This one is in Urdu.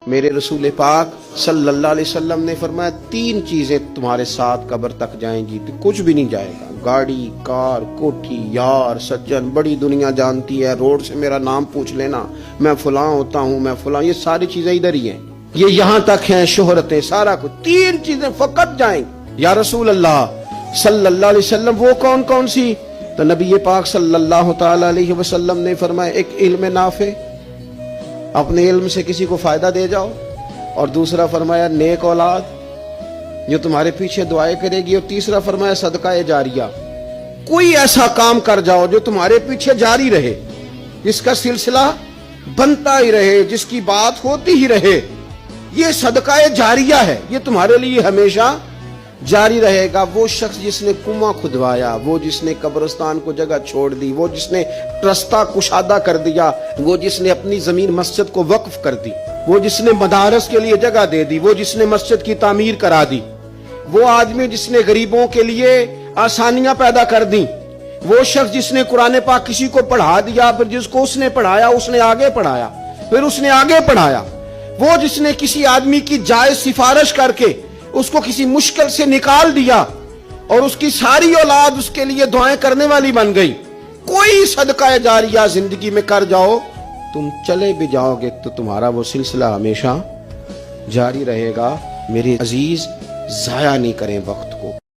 میرے رسول پاک صلی اللہ علیہ وسلم نے فرمایا 3 چیزیں تمہارے ساتھ قبر تک جائیں گی تو کچھ بھی نہیں جائے گا. گاڑی، کار، کوٹھی، یار، سجن، بڑی دنیا جانتی ہے، روڈ سے میرا نام پوچھ لینا، میں فلاں ہوتا ہوں، میں فلاں، یہ ساری چیزیں ادھر ہی ہیں، یہ یہاں تک ہیں، شہرتیں، سارا کچھ. 3 چیزیں فقط جائیں گی. یا رسول اللہ صلی اللہ علیہ وسلم وہ کون کون سی؟ تو نبی پاک صلی اللہ تعالی علیہ وسلم نے فرمایا ایک علم نافع، اپنے علم سے کسی کو فائدہ دے جاؤ، اور دوسرا فرمایا نیک اولاد جو تمہارے پیچھے دعائیں کرے گی، اور تیسرا فرمایا صدقہ جاریہ، کوئی ایسا کام کر جاؤ جو تمہارے پیچھے جاری رہے، جس کا سلسلہ بنتا ہی رہے، جس کی بات ہوتی ہی رہے. یہ صدقہ جاریہ ہے، یہ تمہارے لیے ہمیشہ جاری رہے گا. وہ شخص جس نے کنواں کھدوایا، وہ جس نے قبرستان کو جگہ چھوڑ دی، وہ جس نے رستہ کشادہ کر دیا، وہ جس نے اپنی زمین مسجد کو وقف کر دی، وہ جس نے مدارس کے لیے جگہ دے دی، وہ جس نے مسجد کی تعمیر کرا دی، وہ آدمی جس نے غریبوں کے لیے آسانیاں پیدا کر دی، وہ شخص جس نے قرآن پاک کسی کو پڑھا دیا، پھر جس کو اس نے پڑھایا اس نے آگے پڑھایا، پھر اس نے آگے پڑھایا، وہ جس نے کسی آدمی کی جائز سفارش کر کے اس کو کسی مشکل سے نکال دیا اور اس کی ساری اولاد اس کے لیے دعائیں کرنے والی بن گئی. کوئی صدقہ جاریہ زندگی میں کر جاؤ، تم چلے بھی جاؤ گے تو تمہارا وہ سلسلہ ہمیشہ جاری رہے گا. میرے عزیز ضائع نہیں کریں وقت.